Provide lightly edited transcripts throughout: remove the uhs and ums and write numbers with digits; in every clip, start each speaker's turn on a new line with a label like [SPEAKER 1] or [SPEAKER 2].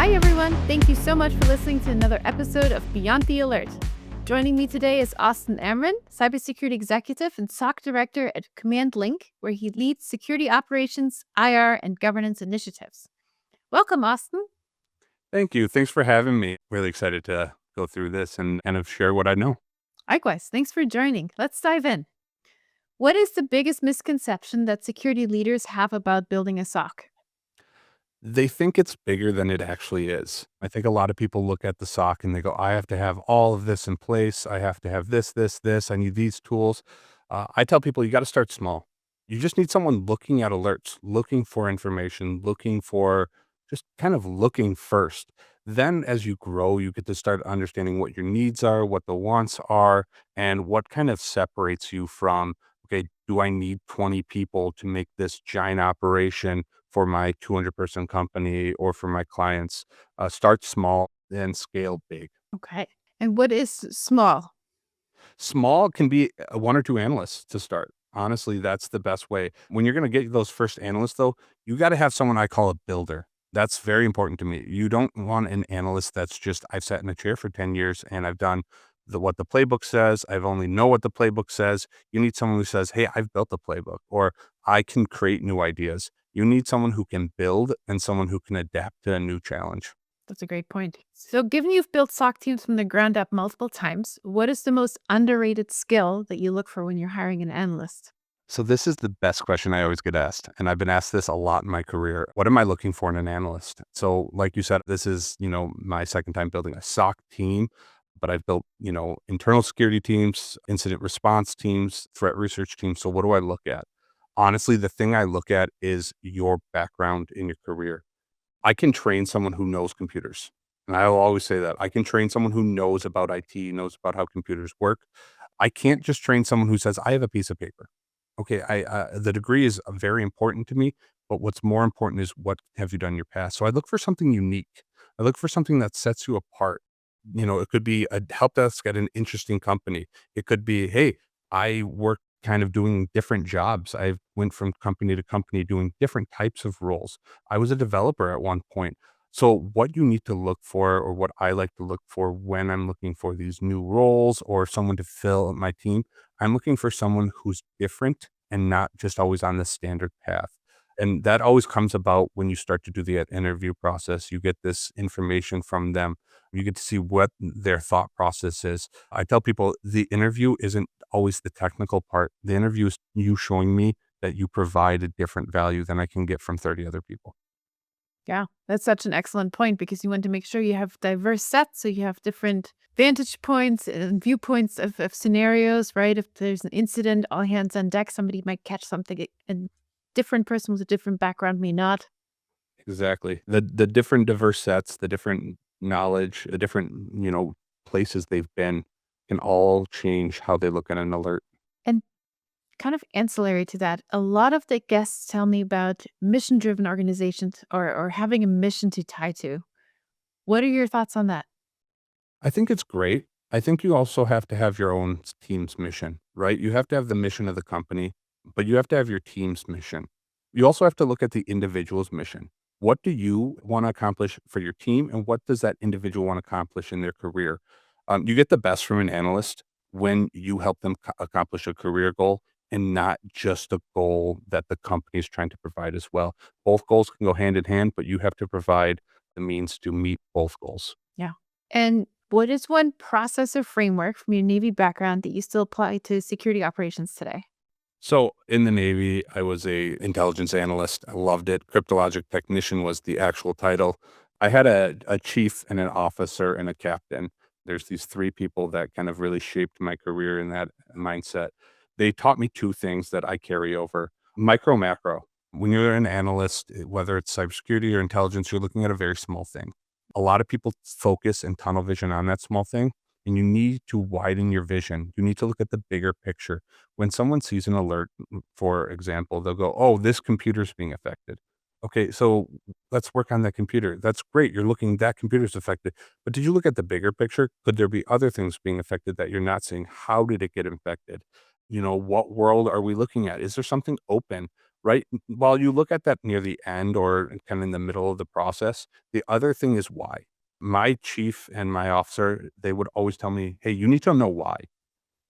[SPEAKER 1] Hi, everyone. Thank you so much for listening to another episode of Beyond the Alert. Joining me today is Amraen, Cybersecurity Executive and SOC Director at CommandLink, where he leads security operations, IR, and governance initiatives. Welcome, Austin.
[SPEAKER 2] Thank you. Thanks for having me. Really excited to go through this and kind of share what I know.
[SPEAKER 1] Likewise, thanks for joining. Let's dive in. What is the biggest misconception that security leaders have about building a SOC?
[SPEAKER 2] They think it's bigger than it actually is. I think a lot of people look at the SOC and they go, I have to have all of this in place. I have to have this. I need these tools. I tell people you got to start small. You just need someone looking at alerts, looking for information, looking for just kind of looking first. Then as you grow, you get to start understanding what your needs are, what the wants are, and what kind of separates you from, okay, do I need 20 people to make this giant operation for my 200-person company or for my clients? Start small, then scale big.
[SPEAKER 1] Okay. And what is small?
[SPEAKER 2] Small can be one or two analysts to start. Honestly, that's the best way. When you're going to get those first analysts, though, you got to have someone I call a builder. That's very important to me. You don't want an analyst that's just, I've sat in a chair for 10 years and I've done what the playbook says. I've only know what the playbook says. You need someone who says, hey, I've built the playbook, or I can create new ideas. You need someone who can build and someone who can adapt to a new challenge.
[SPEAKER 1] That's a great point. So, given you've built SOC teams from the ground up multiple times, what is the most underrated skill that you look for when you're hiring an analyst?
[SPEAKER 2] So this is the best question I always get asked, and I've been asked this a lot in my career. What am I looking for in an analyst? So like you said, this is, my second time building a SOC team, but I've built, internal security teams, incident response teams, threat research teams. So what do I look at? Honestly, the thing I look at is your background in your career. I can train someone who knows computers. And I'll always say that. I can train someone who knows about IT, knows about how computers work. I can't just train someone who says, I have a piece of paper. Okay, the degree is very important to me, but what's more important is what have you done in your past? So I look for something unique. I look for something that sets you apart. It could be a help desk at an interesting company. It could be, hey, I work kind of doing different jobs. I went from company to company doing different types of roles. I was a developer at one point. So what you need to look for, or what I like to look for when I'm looking for these new roles or someone to fill my team, I'm looking for someone who's different and not just always on the standard path. And that always comes about when you start to do the interview process. You get this information from them. You get to see what their thought process is. I tell people the interview isn't always the technical part. The interview is you showing me that you provide a different value than I can get from 30 other people.
[SPEAKER 1] Yeah, that's such an excellent point because you want to make sure you have diverse sets. So you have different vantage points and viewpoints of scenarios, right? If there's an incident, all hands on deck, somebody might catch something, and different person with a different background may not.
[SPEAKER 2] Exactly. The different diverse sets, the different knowledge, the different, places they've been can all change how they look at an alert.
[SPEAKER 1] And kind of ancillary to that, a lot of the guests tell me about mission driven organizations or having a mission to tie to. What are your thoughts on that?
[SPEAKER 2] I think it's great. I think you also have to have your own team's mission, right? You have to have the mission of the company, but you have to have your team's mission. You also have to look at the individual's mission. What do you want to accomplish for your team, and what does that individual want to accomplish in their career? You get the best from an analyst when you help them accomplish a career goal and not just a goal that the company is trying to provide as well. Both goals can go hand in hand, but you have to provide the means to meet both goals.
[SPEAKER 1] Yeah. And what is one process or framework from your Navy background that you still apply to security operations today?
[SPEAKER 2] So in the Navy, I was a intelligence analyst. I loved it. Cryptologic technician was the actual title. I had a chief and an officer and a captain. There's these three people that kind of really shaped my career in that mindset. They taught me two things that I carry over: micro, macro. When you're an analyst, whether it's cybersecurity or intelligence, you're looking at a very small thing. A lot of people focus and tunnel vision on that small thing, and you need to widen your vision. You need to look at the bigger picture. When someone sees an alert, for example, they'll go, oh, this computer's being affected. Okay, so let's work on that computer. That's great. You're looking, that computer's affected. But did you look at the bigger picture? Could there be other things being affected that you're not seeing? How did it get infected? What world are we looking at? Is there something open? right? While you look at that near the end or kind of in the middle of the process, the other thing is why. My chief and my officer, they would always tell me, hey, you need to know why.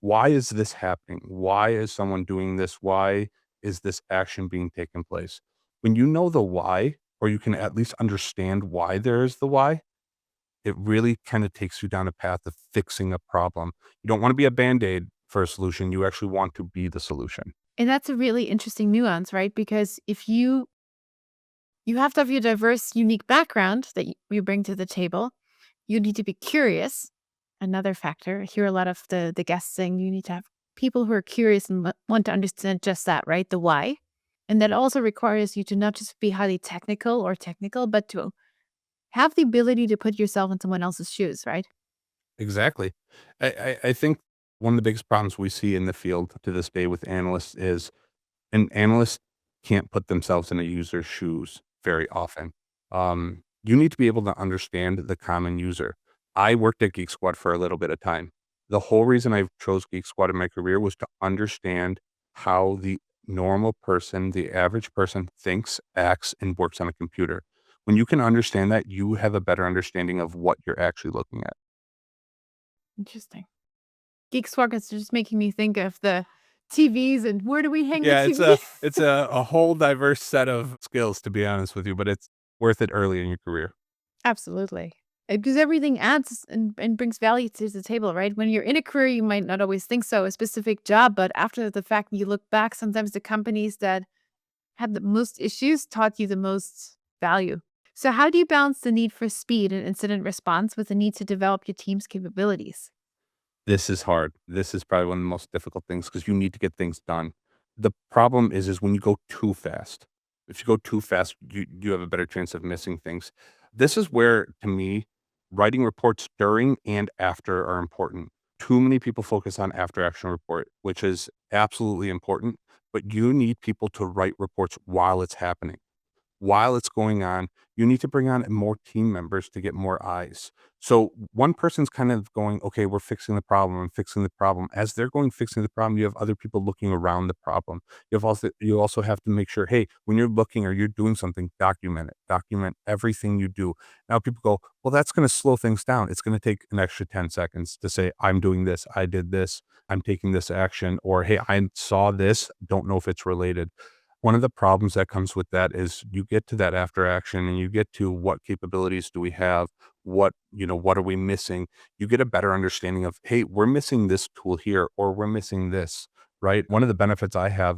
[SPEAKER 2] Why is this happening? Why is someone doing this? Why is this action being taken place? When you know the why, or you can at least understand why there is the why, it really kind of takes you down a path of fixing a problem. You don't want to be a band-aid for a solution. You actually want to be the solution.
[SPEAKER 1] And that's a really interesting nuance, right? Because if you have to have your diverse, unique background that you bring to the table. You need to be curious. Another factor. I hear a lot of the guests saying you need to have people who are curious and want to understand just that, right? The why. And that also requires you to not just be highly technical, but to have the ability to put yourself in someone else's shoes, right?
[SPEAKER 2] Exactly. I think one of the biggest problems we see in the field to this day with analysts is an analyst can't put themselves in a user's shoes very often. You need to be able to understand the common user. I worked at Geek Squad for a little bit of time. The whole reason I chose Geek Squad in my career was to understand how the normal person, the average person thinks, acts, and works on a computer. When you can understand that, you have a better understanding of what you're actually looking at.
[SPEAKER 1] Interesting. Geek Squawk is just making me think of the TVs and where do we hang the
[SPEAKER 2] Yeah,
[SPEAKER 1] TV?
[SPEAKER 2] it's a whole diverse set of skills, to be honest with you, but it's worth it early in your career.
[SPEAKER 1] Absolutely. Because everything adds and brings value to the table, right? When you're in a career, you might not always think so, a specific job, but after the fact, you look back, sometimes the companies that had the most issues taught you the most value. So, how do you balance the need for speed and incident response with the need to develop your team's capabilities?
[SPEAKER 2] This is hard. This is probably one of the most difficult things because you need to get things done. The problem is when you go too fast. If you go too fast, you have a better chance of missing things. This is where, to me, writing reports during and after are important. Too many people focus on after action report, which is absolutely important, but you need people to write reports while it's happening. While it's going on, you need to bring on more team members to get more eyes. So one person's kind of going, okay, we're fixing the problem and fixing the problem. As they're going fixing the problem, you have other people looking around the problem. You also have to make sure, hey, when you're looking or you're doing something, document it. Document everything you do. Now people go, well, that's going to slow things down. It's going to take an extra 10 seconds to say, I'm doing this, I did this, I'm taking this action, or hey, I saw this, don't know if it's related. One of the problems that comes with that is you get to that after action and you get to what capabilities do we have? What are we missing? You get a better understanding of, hey, we're missing this tool here, or we're missing this, right? One of the benefits I have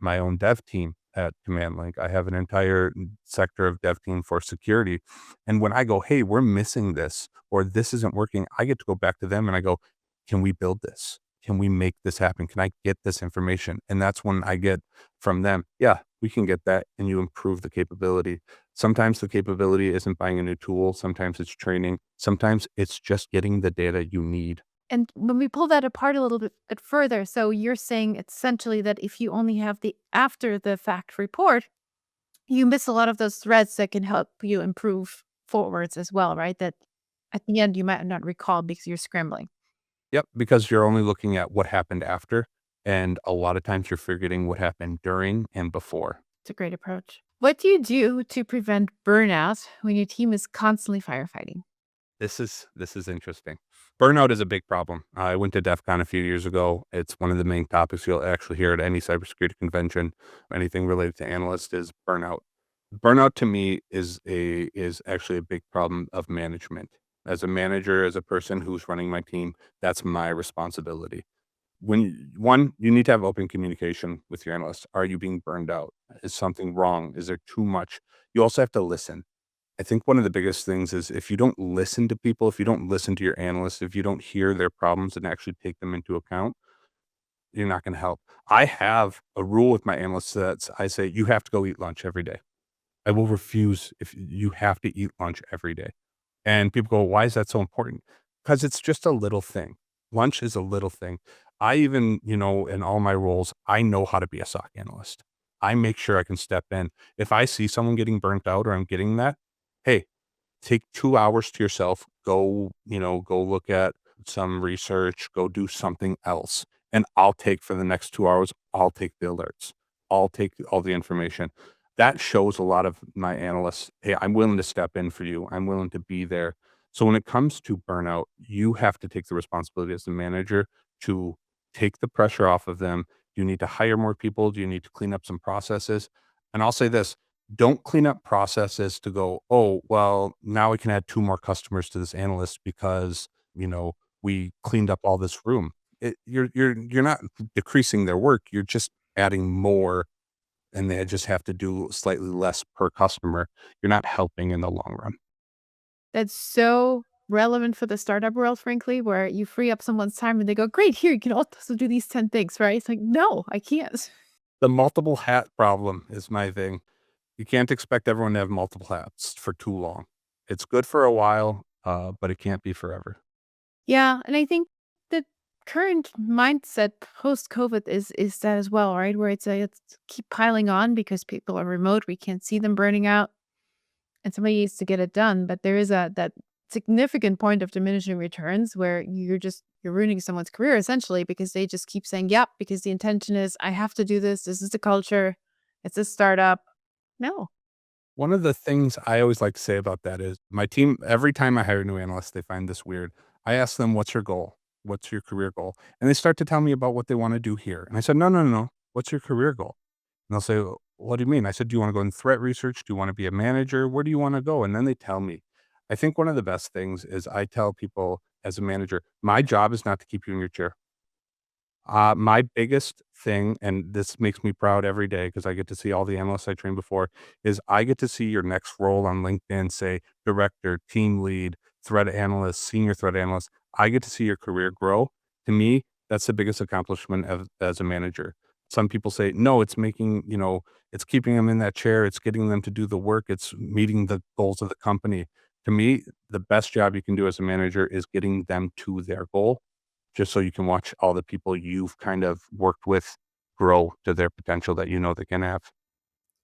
[SPEAKER 2] my own dev team at CommandLink. I have an entire sector of dev team for security. And when I go, hey, we're missing this, or this isn't working, I get to go back to them and I go, can we build this? Can we make this happen? Can I get this information? And that's when I get from them, yeah, we can get that, and you improve the capability. Sometimes the capability isn't buying a new tool. Sometimes it's training. Sometimes it's just getting the data you need.
[SPEAKER 1] And when we pull that apart a little bit further, so you're saying essentially that if you only have the after the fact report, you miss a lot of those threads that can help you improve forwards as well, right? That at the end you might not recall because you're scrambling.
[SPEAKER 2] Yep, because you're only looking at what happened after, and a lot of times you're forgetting what happened during and before.
[SPEAKER 1] It's a great approach. What do you do to prevent burnout when your team is constantly firefighting?
[SPEAKER 2] This is interesting. Burnout is a big problem. I went to DEF CON a few years ago. It's one of the main topics you'll actually hear at any cybersecurity convention. Anything related to analysts is burnout. Burnout to me is actually a big problem of management. As a manager, as a person who's running my team, that's my responsibility. You need to have open communication with your analysts. Are you being burned out? Is something wrong? Is there too much? You also have to listen. I think one of the biggest things is if you don't listen to people, if you don't listen to your analysts, if you don't hear their problems and actually take them into account, you're not going to help. I have a rule with my analysts that I say, you have to go eat lunch every day. I will refuse if you have to eat lunch every day. And people go, why is that so important? Because it's just a little thing. Lunch is a little thing. I even, in all my roles, I know how to be a SOC analyst. I make sure I can step in. If I see someone getting burnt out or I'm getting that, hey, take 2 hours to yourself, go look at some research, go do something else. And I'll take for the next 2 hours, I'll take the alerts. I'll take all the information. That shows a lot of my analysts, hey, I'm willing to step in for you. I'm willing to be there. So when it comes to burnout, you have to take the responsibility as the manager to take the pressure off of them. Do you need to hire more people? Do you need to clean up some processes? And I'll say this, don't clean up processes to go, oh, well, now we can add 2 more customers to this analyst because, we cleaned up all this room. You're not decreasing their work. You're just adding more, and they just have to do slightly less per customer. You're not helping in the long run.
[SPEAKER 1] That's so relevant for the startup world, frankly, where you free up someone's time and they go, great, here, you can also do these 10 things, right? It's like, no, I can't.
[SPEAKER 2] The multiple hat problem is my thing. You can't expect everyone to have multiple hats for too long. It's good for a while, but it can't be forever.
[SPEAKER 1] Yeah, and I think the current mindset post COVID is that as well, right? Where it's keep piling on because people are remote, we can't see them burning out, and somebody needs to get it done. But there is that significant point of diminishing returns where you're ruining someone's career essentially because they just keep saying, "Yep," because the intention is, "I have to do this. This is the culture. It's a startup." No.
[SPEAKER 2] One of the things I always like to say about that is my team, every time I hire a new analyst, they find this weird. I ask them, what's your goal? What's your career goal? And they start to tell me about what they want to do here. And I said, no, no, no, no. What's your career goal? And they'll say, what do you mean? I said, do you want to go in threat research? Do you want to be a manager? Where do you want to go? And then they tell me. I think one of the best things is I tell people as a manager, my job is not to keep you in your chair. My biggest thing, and this makes me proud every day because I get to see all the analysts I trained before, is I get to see your next role on LinkedIn say director, team lead, threat analyst, senior threat analyst. I get to see your career grow. To me, that's the biggest accomplishment as a manager. Some people say, no, it's it's keeping them in that chair. It's getting them to do the work. It's meeting the goals of the company. To me, the best job you can do as a manager is getting them to their goal just so you can watch all the people you've kind of worked with grow to their potential that they can have.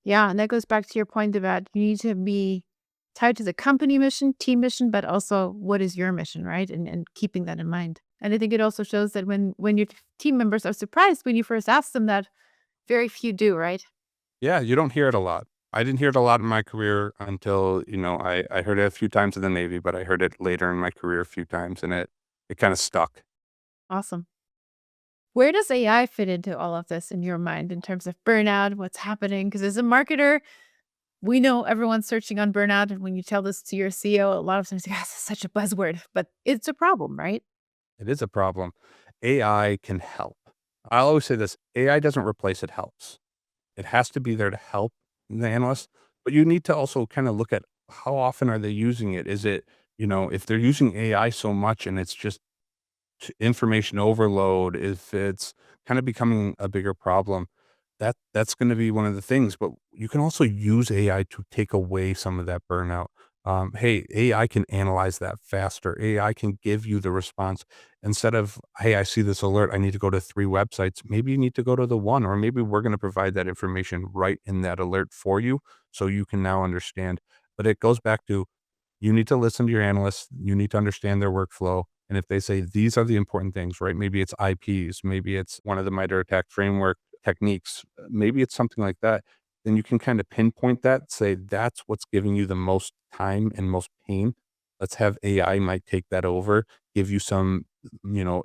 [SPEAKER 1] Yeah, and that goes back to your point about you need to be tied to the company mission, team mission, but also what is your mission, right? And keeping that in mind. And I think it also shows that when your team members are surprised when you first ask them that, very few do, right?
[SPEAKER 2] Yeah, you don't hear it a lot. I didn't hear it a lot in my career until, I heard it a few times in the Navy, but I heard it later in my career a few times and it kind of stuck.
[SPEAKER 1] Awesome. Where does AI fit into all of this in your mind in terms of burnout, what's happening? Because as a marketer, we know everyone's searching on burnout. And when you tell this to your CEO, a lot of times, yes, it's such a buzzword, but it's a problem, right?
[SPEAKER 2] It is a problem. AI can help. I always say this, AI doesn't replace, it helps. It has to be there to help the analyst, but you need to also kind of look at how often are they using it? Is it, if they're using AI so much and it's just information overload, if it's kind of becoming a bigger problem, that's going to be one of the things. But you can also use AI to take away some of that burnout. Hey, AI can analyze that faster. AI can give you the response instead of, hey, I see this alert. I need to go to 3 websites. Maybe you need to go to the one, or maybe we're going to provide that information right in that alert for you so you can now understand. But it goes back to you need to listen to your analysts. You need to understand their workflow. And if they say these are the important things, right? Maybe it's IPs, maybe it's one of the MITRE ATT&CK framework techniques, maybe it's something like that. Then you can kind of pinpoint that, say that's what's giving you the most time and most pain. Let's have AI might take that over, give you some,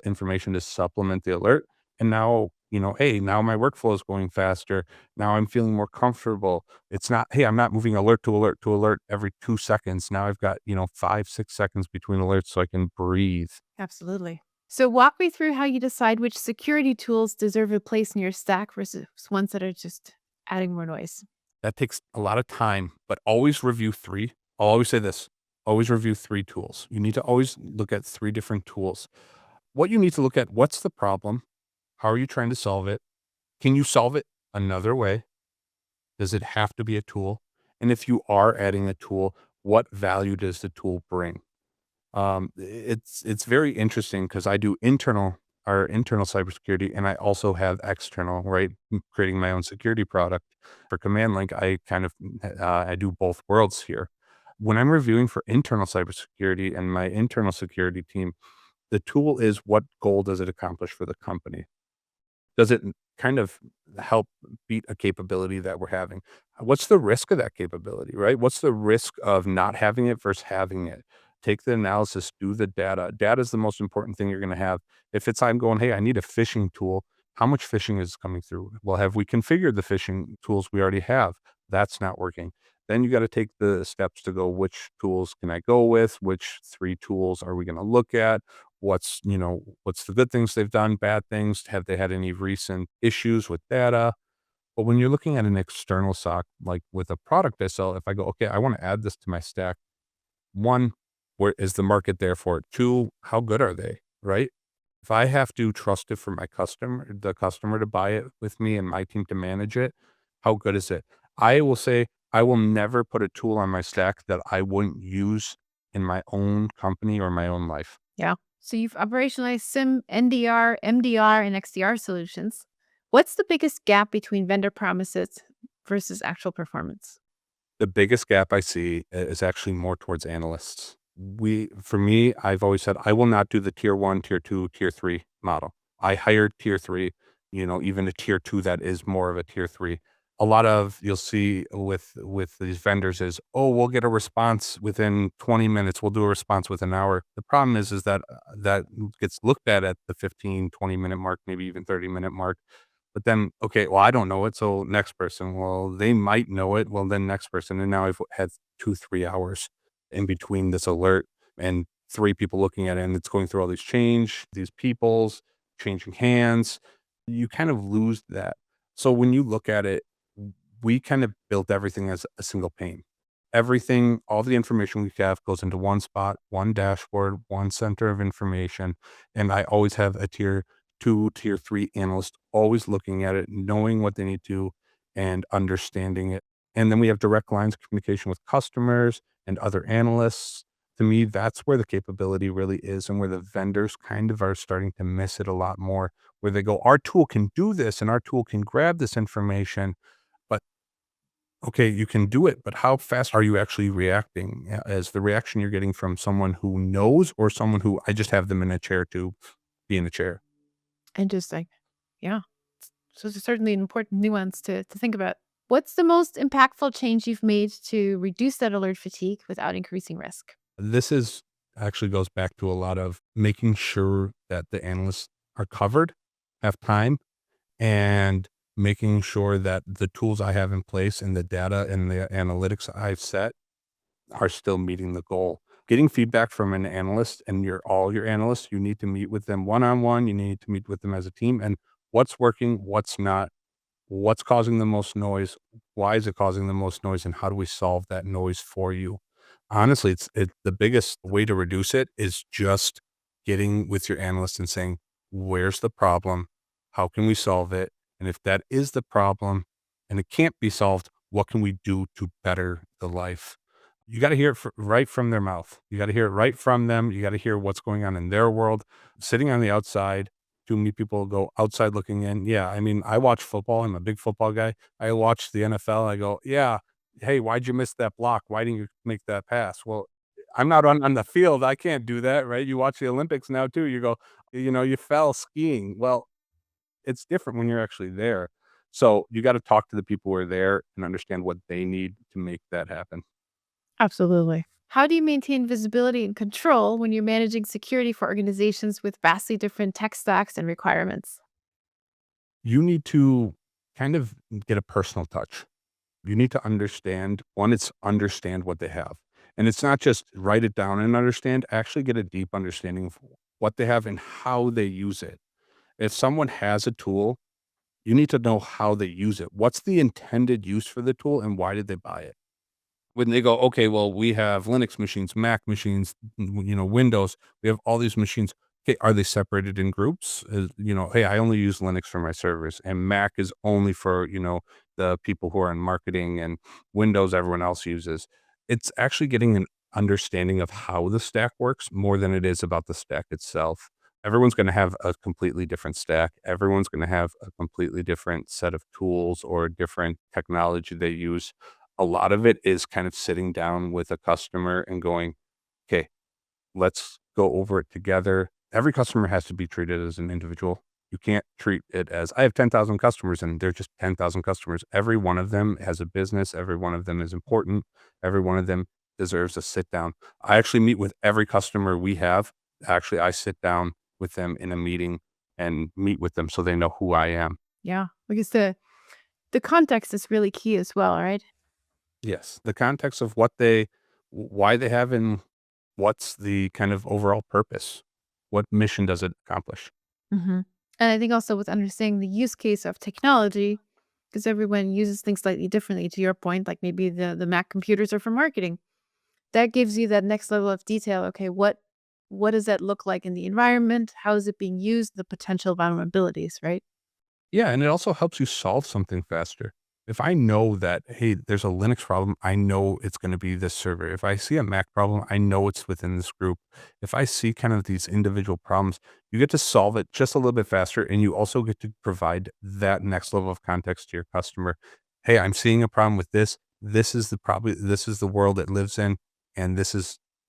[SPEAKER 2] information to supplement the alert. And now, hey, now my workflow is going faster. Now I'm feeling more comfortable. It's not, hey, I'm not moving alert to alert to alert every 2 seconds. Now I've got, 5, 6 seconds between alerts so I can breathe.
[SPEAKER 1] Absolutely. So walk me through how you decide which security tools deserve a place in your stack versus ones that are just adding more noise.
[SPEAKER 2] That takes a lot of time, but always review 3. I'll always say this, always review 3 tools. You need to always look at 3 different tools. What you need to look at, what's the problem? How are you trying to solve it? Can you solve it another way? Does it have to be a tool? And if you are adding a tool, what value does the tool bring? It's very interesting because I do our internal cybersecurity, and I also have external, right? Creating my own security product for CommandLink. I kind of I do both worlds here. When I'm reviewing for internal cybersecurity and my internal security team, the tool is what goal does it accomplish for the company? Does it kind of help beat a capability that we're having. What's the risk of that capability, right? What's the risk of not having it versus having it? Take the analysis, do the data. Data is the most important thing you're going to have. If it's I'm going, hey, I need a phishing tool, how much phishing is coming through? Well, have we configured the phishing tools we already have? That's not working. Then you got to take the steps to go, which tools can I go with? Which 3 tools are we going to look at? What's the good things they've done, bad things? Have they had any recent issues with data? But when you're looking at an external SOC, like with a product I sell, if I go, okay, I want to add this to my stack, one, where is the market there for it? Two, how good are they? Right? If I have to trust it for the customer to buy it with me and my team to manage it, how good is it? I will say I will never put a tool on my stack that I wouldn't use in my own company or my own life.
[SPEAKER 1] Yeah. So you've operationalized SIM, NDR, MDR, and XDR solutions. What's the biggest gap between vendor promises versus actual performance?
[SPEAKER 2] The biggest gap I see is actually more towards analysts. For me, I've always said I will not do the tier 1, tier 2, tier 3 model. I hired tier 3, even a tier 2 that is more of a tier 3. A lot of you'll see with these vendors is, "Oh, we'll get a response within 20 minutes. We'll do a response within an hour." The problem is that that gets looked at the 15, 20-minute mark, maybe even 30-minute mark. But then, okay, well, I don't know it, so next person. Well, they might know it. Well, then next person. And now I've had 2, 3 hours in between this alert and 3 people looking at it, and it's going through all these peoples, changing hands. You kind of lose that. So when you look at it, we kind of built everything as a single pane. Everything, all the information we have goes into one spot, one dashboard, one center of information. And I always have a tier 2, tier 3 analyst always looking at it, knowing what they need to and understanding it. And then we have direct lines of communication with customers and other analysts. To me, that's where the capability really is and where the vendors kind of are starting to miss it a lot more, where they go, our tool can do this and our tool can grab this information, but okay, you can do it, but how fast are you actually reacting? Is the reaction you're getting from someone who knows or someone who I just have them in a chair to be in a chair?
[SPEAKER 1] Interesting. Yeah. So it's certainly an important nuance to think about. What's the most impactful change you've made to reduce that alert fatigue without increasing risk?
[SPEAKER 2] This is actually goes back to a lot of making sure that the analysts are covered, have time, and making sure that the tools I have in place and the data and the analytics I've set are still meeting the goal. Getting feedback from an analyst and all your analysts, you need to meet with them one-on-one, you need to meet with them as a team and what's working, what's not, what's causing the most noise, why is it causing the most noise, and how do we solve that noise for you? Honestly, the biggest way to reduce it is just getting with your analyst and saying, "Where's the problem? How can we solve it? And if that is the problem and it can't be solved, what can we do to better the life?" You gotta hear it right from their mouth. You gotta hear it right from them. You gotta hear what's going on in their world. Sitting on the outside, too many people go outside looking in. Yeah, I mean, I watch football. I'm a big football guy. I watch the NFL. I go, yeah, hey, why'd you miss that block? Why didn't you make that pass? Well, I'm not on the field. I can't do that, right? You watch the Olympics now too. You go, you fell skiing. Well, it's different when you're actually there. So you got to talk to the people who are there and understand what they need to make that happen.
[SPEAKER 1] Absolutely. How do you maintain visibility and control when you're managing security for organizations with vastly different tech stacks and requirements?
[SPEAKER 2] You need to kind of get a personal touch. You need to understand, one, it's understand what they have. And it's not just write it down and understand, actually get a deep understanding of what they have and how they use it. If someone has a tool, you need to know how they use it. What's the intended use for the tool and why did they buy it? When they go, okay, well, we have Linux machines, Mac machines, Windows, we have all these machines. Okay, are they separated in groups? Hey, I only use Linux for my servers, and Mac is only for the people who are in marketing, and Windows everyone else uses. It's actually getting an understanding of how the stack works more than it is about the stack itself. Everyone's going to have a completely different stack. Everyone's going to have a completely different set of tools or different technology they use. A lot of it is kind of sitting down with a customer and going, "Okay, let's go over it together." Every customer has to be treated as an individual. You can't treat it as, I have 10,000 customers and they're just 10,000 customers. Every one of them has a business. Every one of them is important. Every one of them deserves a sit down. I actually meet with every customer we have. Actually, I sit down with them in a meeting and meet with them so they know who I am.
[SPEAKER 1] Yeah, because the context is really key as well, right?
[SPEAKER 2] Yes. The context of why they have, and what's the kind of overall purpose. What mission does it accomplish?
[SPEAKER 1] hmm And I think also with understanding the use case of technology, because everyone uses things slightly differently. To your point, like maybe the Mac computers are for marketing. That gives you that next level of detail. Okay, what does that look like in the environment? How is it being used? The potential vulnerabilities, right?
[SPEAKER 2] Yeah, and it also helps you solve something faster. If I know that, hey, there's a Linux problem, I know it's going to be this server. If I see a Mac problem, I know it's within this group. If I see kind of these individual problems, you get to solve it just a little bit faster. And you also get to provide that next level of context to your customer. Hey, I'm seeing a problem with this. This is the world it lives in. And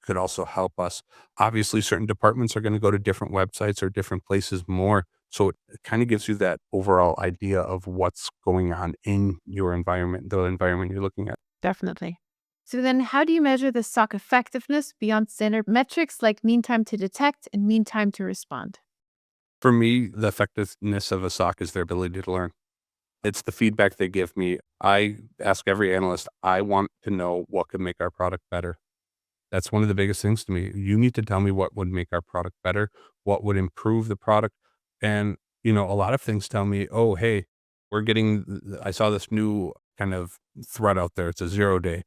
[SPEAKER 2] could also help us. Obviously, certain departments are going to go to different websites or different places more. So it kind of gives you that overall idea of what's going on in your environment, the environment you're looking at.
[SPEAKER 1] Definitely. So then how do you measure the SOC effectiveness beyond standard metrics like mean time to detect and mean time to respond?
[SPEAKER 2] For me, the effectiveness of a SOC is their ability to learn. It's the feedback they give me. I ask every analyst, I want to know what could make our product better. That's one of the biggest things to me. You need to tell me what would make our product better, what would improve the product. And, a lot of things tell me, oh, hey, I saw this new kind of threat out there. It's a 0 day.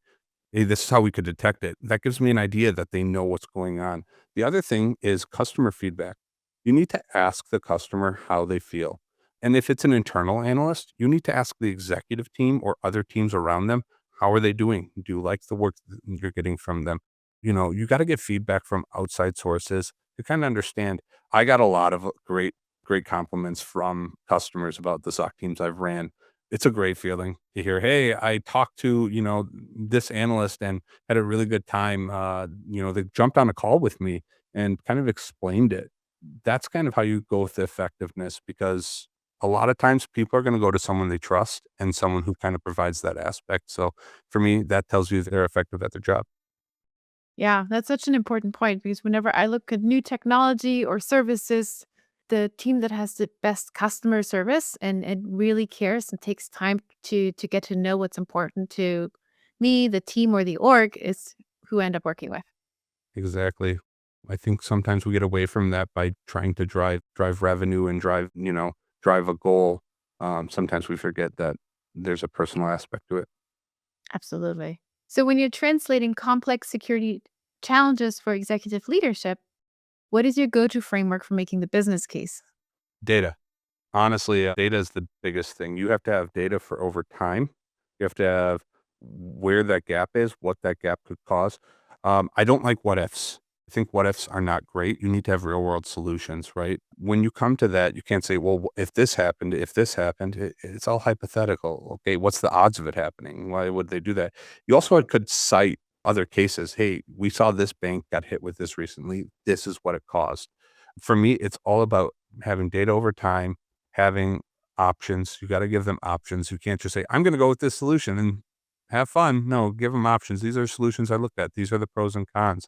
[SPEAKER 2] Hey, this is how we could detect it. That gives me an idea that they know what's going on. The other thing is customer feedback. You need to ask the customer how they feel. And if it's an internal analyst, you need to ask the executive team or other teams around them, how are they doing? Do you like the work that you're getting from them? You got to get feedback from outside sources to kind of understand. I got a lot of great compliments from customers about the SOC teams I've ran. It's a great feeling to hear, hey, I talked to, this analyst and had a really good time. They jumped on a call with me and kind of explained it. That's kind of how you go with the effectiveness, because a lot of times people are going to go to someone they trust and someone who kind of provides that aspect. So for me, that tells you they're effective at their job.
[SPEAKER 1] Yeah, that's such an important point because whenever I look at new technology or services, the team that has the best customer service and really cares and takes time to get to know what's important to me, the team, or the org is who I end up working with.
[SPEAKER 2] Exactly. I think sometimes we get away from that by trying to drive revenue and drive a goal. Sometimes we forget that there's a personal aspect to it.
[SPEAKER 1] Absolutely. So when you're translating complex security challenges for executive leadership, what is your go-to framework for making the business case?
[SPEAKER 2] Data. Honestly, data is the biggest thing. You have to have data for over time. You have to have where that gap is, what that gap could cause. I don't like what ifs. I think what ifs are not great. You need to have real world solutions, right? When you come to that, you can't say, well, if this happened, it's all hypothetical. Okay, what's the odds of it happening? Why would they do that? You also could cite other cases. Hey, we saw this bank got hit with this recently. This is what it caused. For me, it's all about having data over time, having options. You gotta give them options. You can't just say, "I'm gonna go with this solution and have fun." No, give them options. These are solutions I looked at. These are the pros and cons.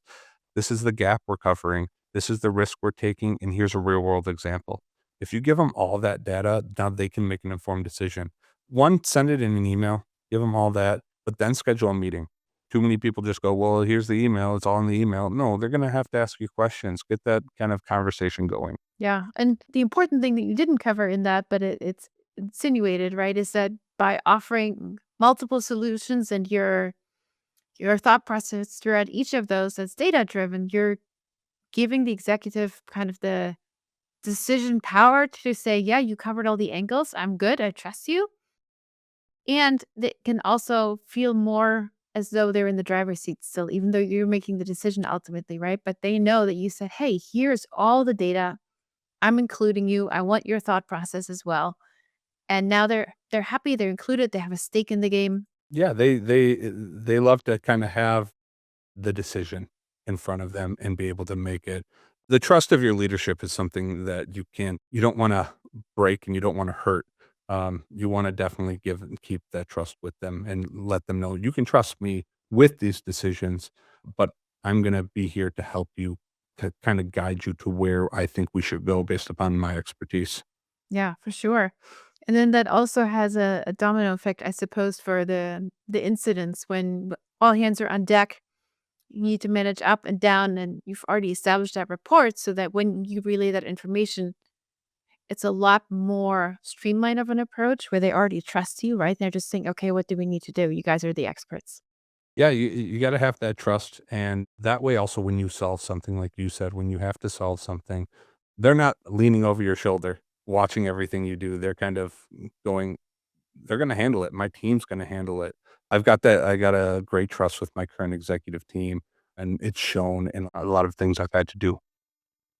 [SPEAKER 2] This is the gap we're covering. This is the risk we're taking, and here's a real world example. If you give them all that data, now they can make an informed decision. One, send it in an email, give them all that, but then schedule a meeting. Too many people just go, "Well, here's the email. It's all in the email." No, they're gonna have to ask you questions. Get that kind of conversation going.
[SPEAKER 1] Yeah. And the important thing that you didn't cover in that, but it's insinuated, right, is that by offering multiple solutions and your thought process throughout each of those that's data driven, you're giving the executive kind of the decision power to say, yeah, you covered all the angles. I'm good. I trust you. And they can also feel more as though they're in the driver's seat still, even though you're making the decision ultimately, right? But they know that you said, hey, here's all the data. I'm including you. I want your thought process as well. And now they're happy, they're included, they have a stake in the game.
[SPEAKER 2] Yeah, they love to kinda have the decision in front of them and be able to make it. The trust of your leadership is something that you don't wanna break and you don't want to hurt. You want to definitely give and keep that trust with them and let them know you can trust me with these decisions, but I'm going to be here to help you, to kind of guide you to where I think we should go based upon my expertise.
[SPEAKER 1] Yeah, for sure. And then that also has a domino effect, I suppose, for the incidents when all hands are on deck. You need to manage up and down, and you've already established that rapport so that when you relay that information, it's a lot more streamlined of an approach where they already trust you, right? They're just saying, okay, what do we need to do? You guys are the experts.
[SPEAKER 2] Yeah, you got to have that trust, and that way also when you solve something, like you said, when you have to solve something, they're not leaning over your shoulder, watching everything you do. They're kind of going, they're going to handle it. My team's going to handle it. I got a great trust with my current executive team, and it's shown in a lot of things I've had to do.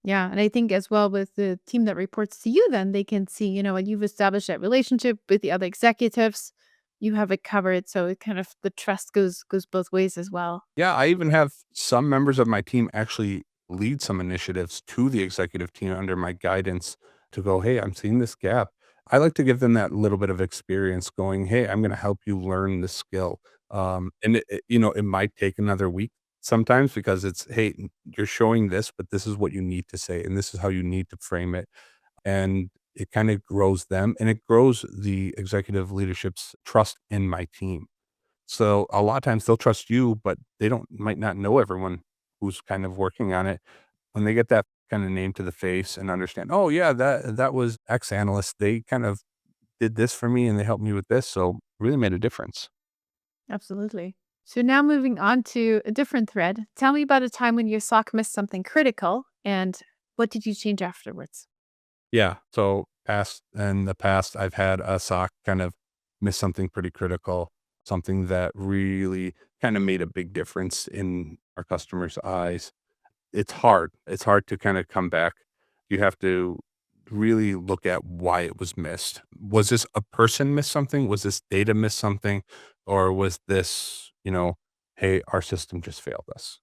[SPEAKER 1] Yeah. And I think as well with the team that reports to you, then they can see, when you've established that relationship with the other executives, you have it covered. So it kind of the trust goes both ways as well.
[SPEAKER 2] Yeah, I even have some members of my team actually lead some initiatives to the executive team under my guidance to go, "Hey, I'm seeing this gap." I like to give them that little bit of experience going, "Hey, I'm gonna help you learn the skill." And it might take another week sometimes because it's, "Hey, you're showing this, but this is what you need to say, and this is how you need to frame it." And it kinda grows them, and it grows the executive leadership's trust in my team. So a lot of times they'll trust you, but they don't might not know everyone who's kind of working on it. When they get that kind of name to the face and understand, oh yeah, that was X analyst. They kind of did this for me and they helped me with this. So really made a difference.
[SPEAKER 1] Absolutely. So now moving on to a different thread. Tell me about a time when your sock missed something critical and what did you change afterwards?
[SPEAKER 2] Yeah. So past in the past, I've had a sock kind of miss something pretty critical, something that really kind of made a big difference in our customers' eyes. It's hard. It's hard to kinda come back. You have to really look at why it was missed. Was this a person missed something? Was this data missed something? Or was this, "Hey, our system just failed us."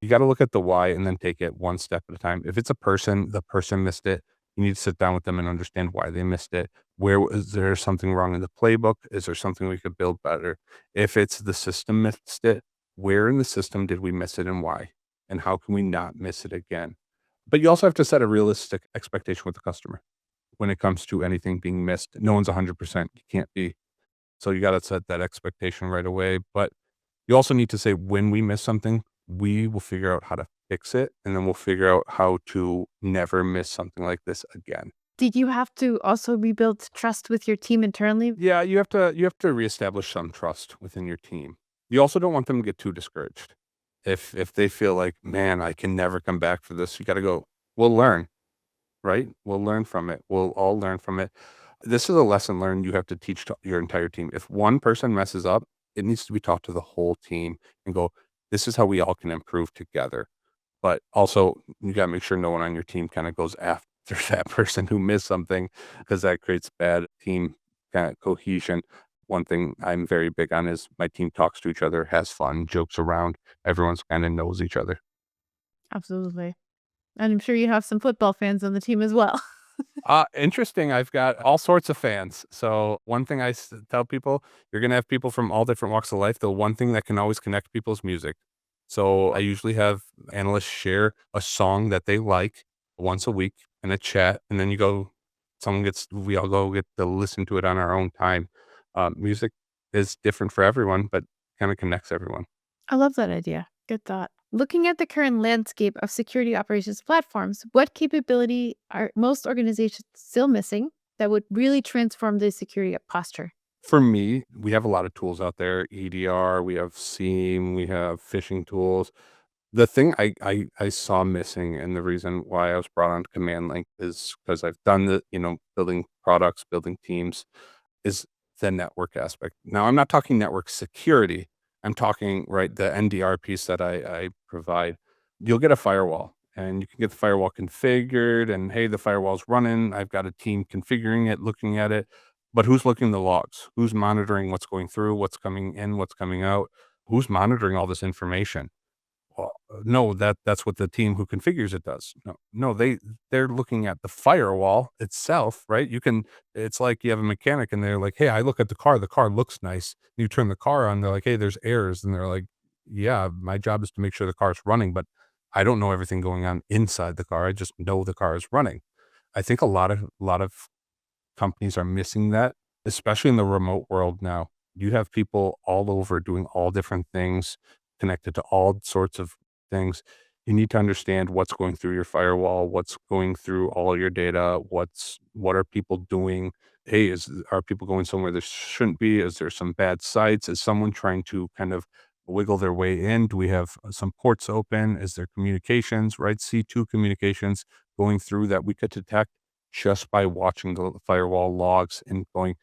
[SPEAKER 2] You gotta look at the why and then take it one step at a time. If it's a person, the person missed it, you need to sit down with them and understand why they missed it. Where was there something wrong in the playbook? Is there something we could build better? If it's the system missed it, where in the system did we miss it and why? And how can we not miss it again? But you also have to set a realistic expectation with the customer when it comes to anything being missed. No one's 100%. You can't be. So you gotta set that expectation right away. But you also need to say, when we miss something, we will figure out how to fix it, and then we'll figure out how to never miss something like this again.
[SPEAKER 1] Did you have to also rebuild trust with your team internally?
[SPEAKER 2] Yeah, you have to reestablish some trust within your team. You also don't want them to get too discouraged. If they feel like, man, I can never come back for this, you gotta go, we'll learn, right? We'll learn from it. We'll all learn from it. This is a lesson learned you have to teach to your entire team. If one person messes up, it needs to be taught to the whole team and go, this is how we all can improve together. But also, you gotta make sure no one on your team kinda goes after that person who missed something, because that creates bad team kinda cohesion. One thing I'm very big on is my team talks to each other, has fun, jokes around. Everyone's kinda knows each other.
[SPEAKER 1] Absolutely. And I'm sure you have some football fans on the team as well.
[SPEAKER 2] Interesting, I've got all sorts of fans. So, one thing I tell people, you're gonna have people from all different walks of life. The one thing that can always connect people is music. So, I usually have analysts share a song that they like once a week in a chat, and then we all go get to listen to it on our own time. Music is different for everyone, but kinda connects everyone.
[SPEAKER 1] I love that idea. Good thought. Looking at the current landscape of security operations platforms, what capability are most organizations still missing that would really transform the security posture?
[SPEAKER 2] For me, we have a lot of tools out there, EDR, we have SIEM, we have phishing tools. The thing I saw missing, and the reason why I was brought on to CommandLink is because 'cause I've done building products, building teams, is the network aspect. Now, I'm not talking network security. I'm talking, right, the NDR piece that I provide. You'll get a firewall, and you can get the firewall configured, and, hey, the firewall's running. I've got a team configuring it, looking at it. But who's looking the logs? Who's monitoring what's going through, what's coming in, what's coming out? Who's monitoring all this information? Well, no, that's what the team who configures it does. No, they're looking at the firewall itself, right? It's like you have a mechanic and they're like, hey, I look at the car looks nice. You turn the car on, they're like, hey, there's errors. And they're like, yeah, my job is to make sure the car's running, but I don't know everything going on inside the car. I just know the car is running. I think a lot of companies are missing that, especially in the remote world now. You have people all over doing all different things, connected to all sorts of things. You need to understand what's going through your firewall, what's going through all your data, what are people doing? Hey, are people going somewhere they shouldn't be? Is there some bad sites? Is someone trying to kind of wiggle their way in? Do we have some ports open? Is there communications, right? C2 communications going through that we could detect just by watching the firewall logs and going,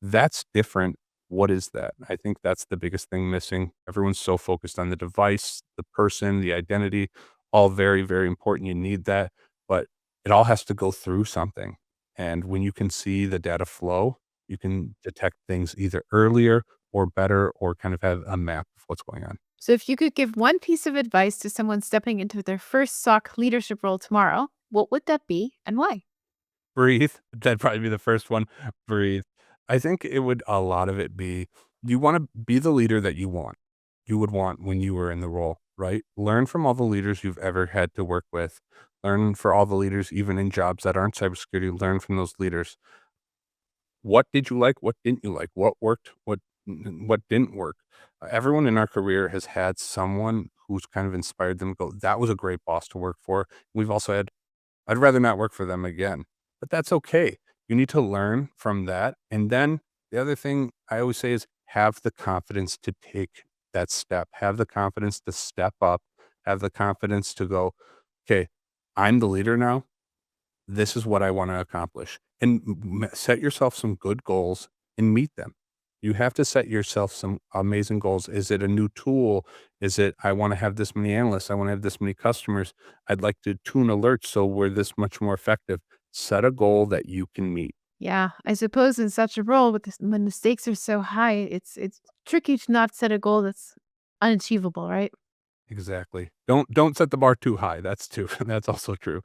[SPEAKER 2] that's different. What is that? I think that's the biggest thing missing. Everyone's so focused on the device, the person, the identity, all very, very important. You need that, but it all has to go through something. And when you can see the data flow, you can detect things either earlier or better, or kind of have a map of what's going on.
[SPEAKER 1] So, if you could give one piece of advice to someone stepping into their first SOC leadership role tomorrow, what would that be and why?
[SPEAKER 2] Breathe. That'd probably be the first one. Breathe. I think it would a lot of it be, you wanna be the leader that you would want when you were in the role, right? Learn from all the leaders you've ever had to work with. Learn for all the leaders even in jobs that aren't cybersecurity, learn from those leaders. What did you like? What didn't you like? What worked? What didn't work? Everyone in our career has had someone who's kind of inspired them to go, "That was a great boss to work for." We've also had, I'd rather not work for them again, but that's okay. You need to learn from that. And then the other thing I always say is have the confidence to take that step, have the confidence to step up, have the confidence to go, okay, I'm the leader now. This is what I want to accomplish. And set yourself some good goals and meet them. You have to set yourself some amazing goals. Is it a new tool? Is it, I want to have this many analysts? I want to have this many customers. I'd like to tune alerts so we're this much more effective. Set a goal that you can meet.
[SPEAKER 1] Yeah, I suppose in such a role, with this, when the stakes are so high, it's tricky to not set a goal that's unachievable, right?
[SPEAKER 2] Exactly. Don't set the bar too high. That's too that's also true.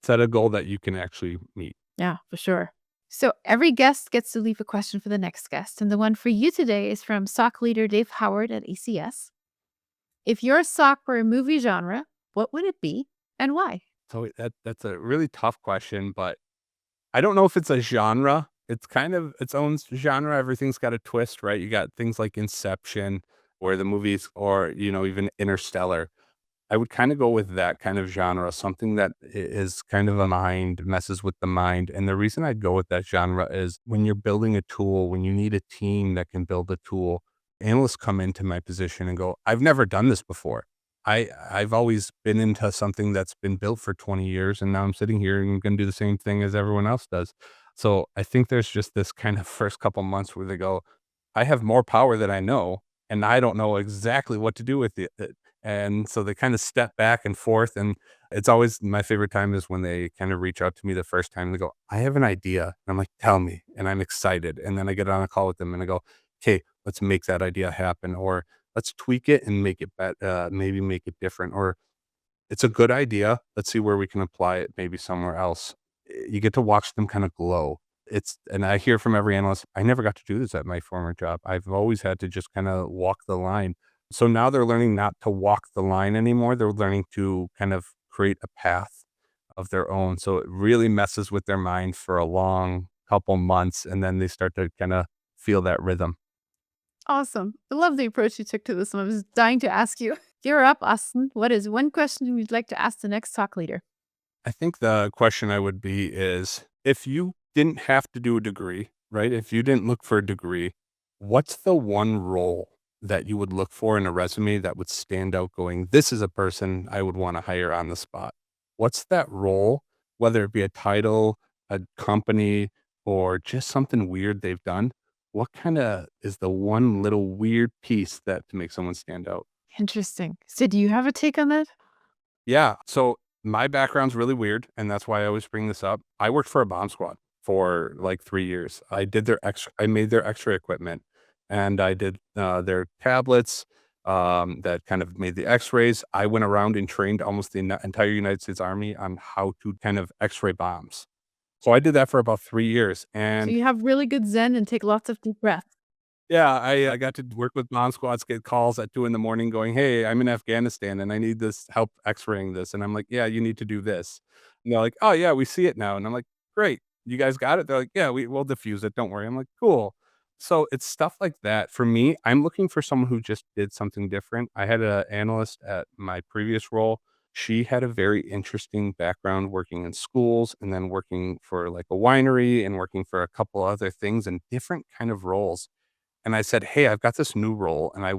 [SPEAKER 2] Set a goal that you can actually meet.
[SPEAKER 1] Yeah, for sure. So every guest gets to leave a question for the next guest, and the one for you today is from SOC leader Dave Howard at ACS. If your SOC were a movie genre, what would it be and why?
[SPEAKER 2] So that's a really tough question, but I don't know if it's a genre. It's kind of its own genre. Everything's got a twist, right? You got things like Inception, or the movies, or even Interstellar. I would kind of go with that kind of genre, something that is kind of a mind, messes with the mind. And the reason I'd go with that genre is when you're building a tool, when you need a team that can build a tool, analysts come into my position and go, I've never done this before. I've always been into something that's been built for 20 years, and now I'm sitting here and I'm going to do the same thing as everyone else does. So I think there's just this kind of first couple months where they go, I have more power than I know, and I don't know exactly what to do with it. And so they kind of step back and forth. And it's always my favorite time is when they kind of reach out to me the first time. They go, I have an idea. And I'm like, tell me. And I'm excited. And then I get on a call with them and I go, okay, let's make that idea happen. Or let's tweak it and make it better, maybe make it different. Or it's a good idea. Let's see where we can apply it maybe somewhere else. You get to watch them kind of glow. And I hear from every analyst, I never got to do this at my former job. I've always had to just kind of walk the line. So now they're learning not to walk the line anymore. They're learning to kind of create a path of their own. So it really messes with their mind for a long couple months. And then they start to kind of feel that rhythm.
[SPEAKER 1] Awesome. I love the approach you took to this one. I was dying to ask you. You're up, Austin. What is one question you'd like to ask the next talk leader?
[SPEAKER 2] I think the question I would be is, if you didn't have to do a degree, right? If you didn't look for a degree, what's the one role that you would look for in a resume that would stand out going, this is a person I would want to hire on the spot? What's that role, whether it be a title, a company, or just something weird they've done? What kind of is the one little weird piece that to make someone stand out?
[SPEAKER 1] Interesting. So, do you have a take on that?
[SPEAKER 2] Yeah. So my background's really weird, and that's why I always bring this up. I worked for a bomb squad for like 3 years. I made their X-ray equipment, and I did their tablets. that kind of made the x-rays. I went around and trained almost the entire United States Army on how to kind of x-ray bombs. So I did that for about 3 years.
[SPEAKER 1] So
[SPEAKER 2] And
[SPEAKER 1] you have really good zen and take lots of deep breaths.
[SPEAKER 2] yeah, I got to work with bomb squads, get calls at 2 in the morning going, "Hey, I'm in Afghanistan and I need this help x-raying this." And I'm like, "Yeah, you need to do this." And they're like, "Oh yeah, we see it now." And I'm like, "Great. You guys got it?" They're like, "Yeah, we'll diffuse it. Don't worry." I'm like, "Cool." So it's stuff like that. For me, I'm looking for someone who just did something different. I had an analyst at my previous role. She had a very interesting background working in schools and then working for like a winery and working for a couple other things and different kind of roles. And I said, "Hey, I've got this new role and I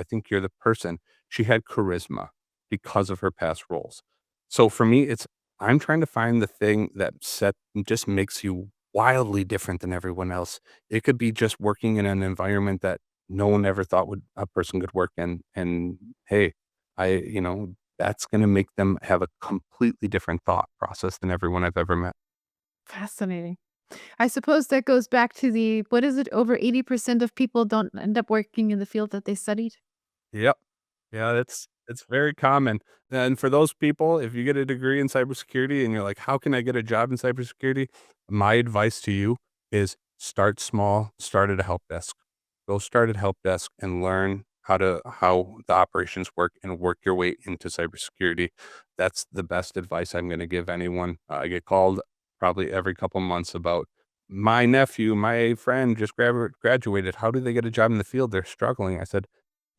[SPEAKER 2] think you're the person." She had charisma because of her past roles. So for me, I'm trying to find the thing that just makes you wildly different than everyone else. It could be just working in an environment that no one ever thought a person could work in. And hey, that's going to make them have a completely different thought process than everyone I've ever met.
[SPEAKER 1] Fascinating. I suppose that goes back to what is it? Over 80% of people don't end up working in the field that they studied.
[SPEAKER 2] Yep. Yeah, it's very common. And for those people, if you get a degree in cybersecurity and you're like, "How can I get a job in cybersecurity?" My advice to you is start small, start at a help desk. Go start at help desk and learn how the operations work and work your way into cybersecurity. That's the best advice I'm going to give anyone. I get called probably every couple months about my nephew, my friend just graduated. How do they get a job in the field? They're struggling. I said,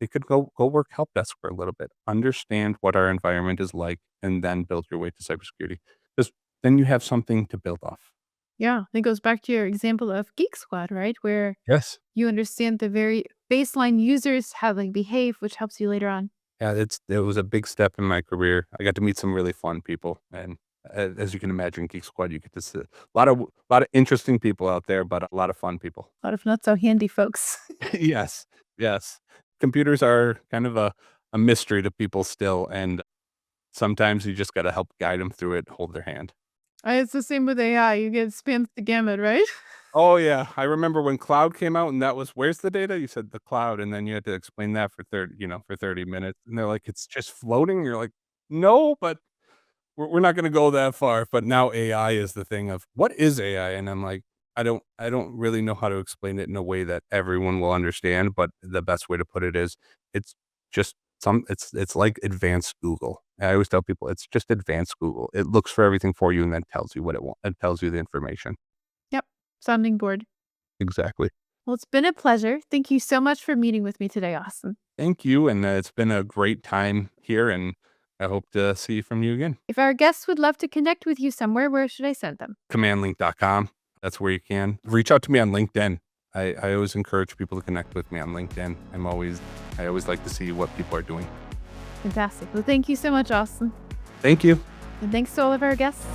[SPEAKER 2] they could go work help desk for a little bit, understand what our environment is like, and then build your way to cybersecurity. Because then you have something to build off.
[SPEAKER 1] Yeah, it goes back to your example of Geek Squad, right? Where
[SPEAKER 2] Yes.
[SPEAKER 1] you understand the very baseline users, how they behave, which helps you later on.
[SPEAKER 2] Yeah, it was a big step in my career. I got to meet some really fun people, and as you can imagine, Geek Squad, you get to see a lot of interesting people out there, but a lot of fun people.
[SPEAKER 1] A lot of not so handy folks.
[SPEAKER 2] Yes, yes. Computers are kind of a mystery to people still, and sometimes you just got to help guide them through it, hold their hand.
[SPEAKER 1] It's the same with AI. You get spammed the gamut, right?
[SPEAKER 2] Oh, yeah. I remember when cloud came out and that was, "Where's the data?" You said, "The cloud," and then you had to explain that for 30 minutes, and they're like, "It's just floating?" You're like, "No, but we're not gonna go that far." But now AI is the thing of, "What is AI?" And I'm like, I don't really know how to explain it in a way that everyone will understand, but the best way to put it is, it's just it's like advanced Google. I always tell people, it's just advanced Google. It looks for everything for you and then tells you what it wants. It tells you the information.
[SPEAKER 1] Yep. Sounding board.
[SPEAKER 2] Exactly.
[SPEAKER 1] Well, it's been a pleasure. Thank you so much for meeting with me today, Austin.
[SPEAKER 2] Thank you, and, it's been a great time here, and I hope to see from you again.
[SPEAKER 1] If our guests would love to connect with you somewhere, where should I send them?
[SPEAKER 2] CommandLink.com, that's where you can. Reach out to me on LinkedIn. I always encourage people to connect with me on LinkedIn. I always like to see what people are doing.
[SPEAKER 1] Fantastic. Well, thank you so much, Austin.
[SPEAKER 2] Thank you.
[SPEAKER 1] And thanks to all of our guests.